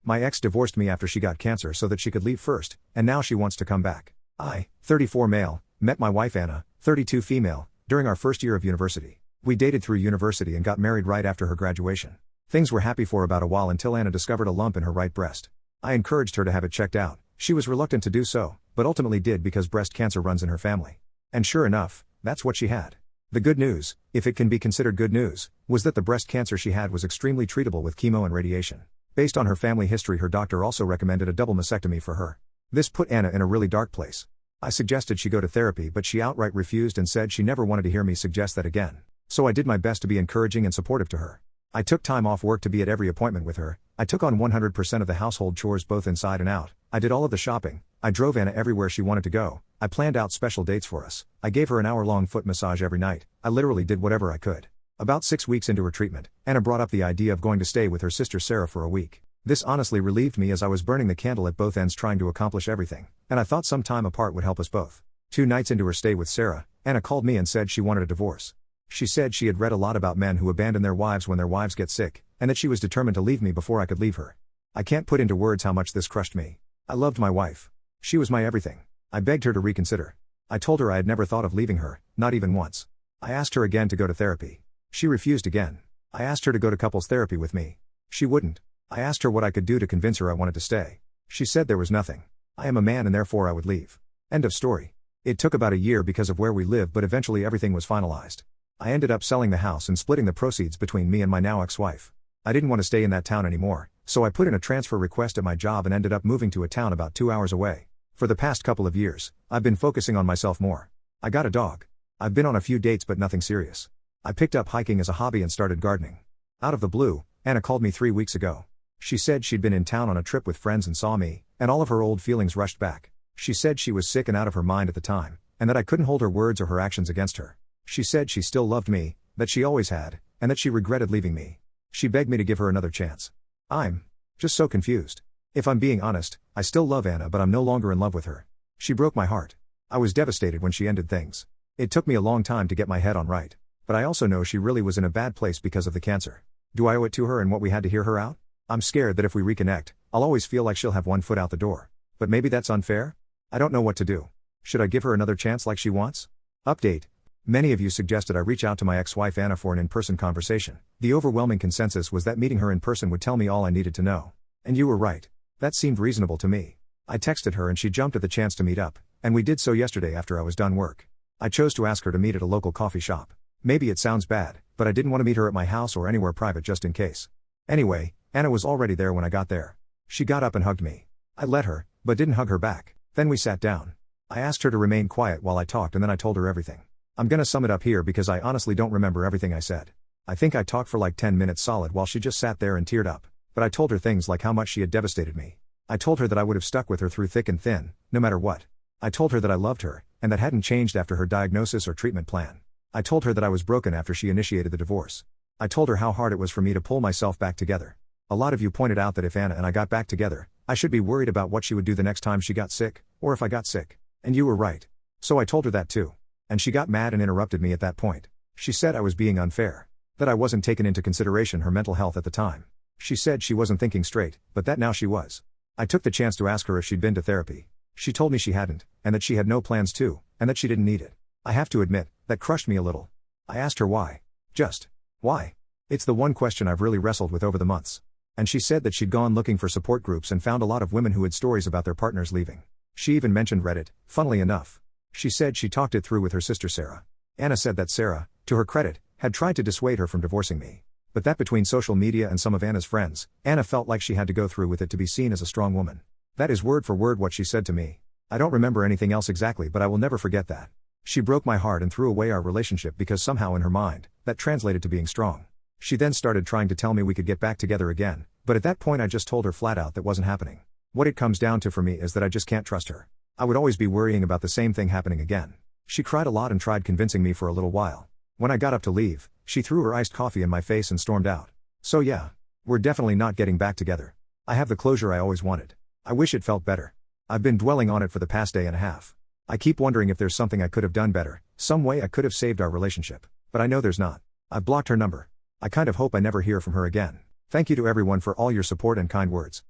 My ex divorced me after she got cancer so that she could leave first, and now she wants to come back. I, 34 male, met my wife Anna, 32 female, during our first year of university. We dated through university and got married right after her graduation. Things were happy for about a while until Anna discovered a lump in her right breast. I encouraged her to have it checked out. She was reluctant to do so, but ultimately did because breast cancer runs in her family. And sure enough, that's what she had. The good news, if it can be considered good news, was that the breast cancer she had was extremely treatable with chemo and radiation. Based on her family history, her doctor also recommended a double mastectomy for her. This put Anna in a really dark place. I suggested she go to therapy, but she outright refused and said she never wanted to hear me suggest that again. So I did my best to be encouraging and supportive to her. I took time off work to be at every appointment with her. I took on 100% of the household chores both inside and out. I did all of the shopping. I drove Anna everywhere she wanted to go. I planned out special dates for us. I gave her an hour-long foot massage every night. I literally did whatever I could. About 6 weeks into her treatment, Anna brought up the idea of going to stay with her sister Sarah for a week. This honestly relieved me as I was burning the candle at both ends trying to accomplish everything, and I thought some time apart would help us both. 2 nights into her stay with Sarah, Anna called me and said she wanted a divorce. She said she had read a lot about men who abandon their wives when their wives get sick, and that she was determined to leave me before I could leave her. I can't put into words how much this crushed me. I loved my wife. She was my everything. I begged her to reconsider. I told her I had never thought of leaving her, not even once. I asked her again to go to therapy. She refused again. I asked her to go to couples therapy with me. She wouldn't. I asked her what I could do to convince her I wanted to stay. She said there was nothing. I am a man and therefore I would leave. End of story. It took about a year because of where we live, but eventually everything was finalized. I ended up selling the house and splitting the proceeds between me and my now ex-wife. I didn't want to stay in that town anymore, so I put in a transfer request at my job and ended up moving to a town about 2 hours away. For the past couple of years, I've been focusing on myself more. I got a dog. I've been on a few dates but nothing serious. I picked up hiking as a hobby and started gardening. Out of the blue, Anna called me 3 weeks ago. She said she'd been in town on a trip with friends and saw me, and all of her old feelings rushed back. She said she was sick and out of her mind at the time, and that I couldn't hold her words or her actions against her. She said she still loved me, that she always had, and that she regretted leaving me. She begged me to give her another chance. I'm just so confused. If I'm being honest, I still love Anna, but I'm no longer in love with her. She broke my heart. I was devastated when she ended things. It took me a long time to get my head on right, but I also know she really was in a bad place because of the cancer. Do I owe it to her and what we had to hear her out? I'm scared that if we reconnect, I'll always feel like she'll have one foot out the door. But maybe that's unfair? I don't know what to do. Should I give her another chance like she wants? Update. Many of you suggested I reach out to my ex-wife Anna for an in-person conversation. The overwhelming consensus was that meeting her in person would tell me all I needed to know. And you were right. That seemed reasonable to me. I texted her and she jumped at the chance to meet up, and we did so yesterday after I was done work. I chose to ask her to meet at a local coffee shop. Maybe it sounds bad, but I didn't want to meet her at my house or anywhere private just in case. Anyway, Anna was already there when I got there. She got up and hugged me. I let her, but didn't hug her back. Then we sat down. I asked her to remain quiet while I talked and then I told her everything. I'm gonna sum it up here because I honestly don't remember everything I said. I think I talked for like 10 minutes solid while she just sat there and teared up. But I told her things like how much she had devastated me. I told her that I would have stuck with her through thick and thin, no matter what. I told her that I loved her, and that hadn't changed after her diagnosis or treatment plan. I told her that I was broken after she initiated the divorce. I told her how hard it was for me to pull myself back together. A lot of you pointed out that if Anna and I got back together, I should be worried about what she would do the next time she got sick, or if I got sick. And you were right. So I told her that too. And she got mad and interrupted me at that point. She said I was being unfair. That I wasn't taking into consideration her mental health at the time. She said she wasn't thinking straight, but that now she was. I took the chance to ask her if she'd been to therapy. She told me she hadn't, and that she had no plans to, and that she didn't need it. I have to admit, that crushed me a little. I asked her why. Just, why? It's the one question I've really wrestled with over the months. And she said that she'd gone looking for support groups and found a lot of women who had stories about their partners leaving. She even mentioned Reddit, funnily enough. She said she talked it through with her sister Sarah. Anna said that Sarah, to her credit, had tried to dissuade her from divorcing me. But that between social media and some of Anna's friends, Anna felt like she had to go through with it to be seen as a strong woman. That is word for word what she said to me. I don't remember anything else exactly, but I will never forget that. She broke my heart and threw away our relationship because somehow in her mind, that translated to being strong. She then started trying to tell me we could get back together again, but at that point I just told her flat out that wasn't happening. What it comes down to for me is that I just can't trust her. I would always be worrying about the same thing happening again. She cried a lot and tried convincing me for a little while. When I got up to leave, she threw her iced coffee in my face and stormed out. So yeah, we're definitely not getting back together. I have the closure I always wanted. I wish it felt better. I've been dwelling on it for the past day and a half. I keep wondering if there's something I could have done better, some way I could have saved our relationship. But I know there's not. I've blocked her number. I kind of hope I never hear from her again. Thank you to everyone for all your support and kind words.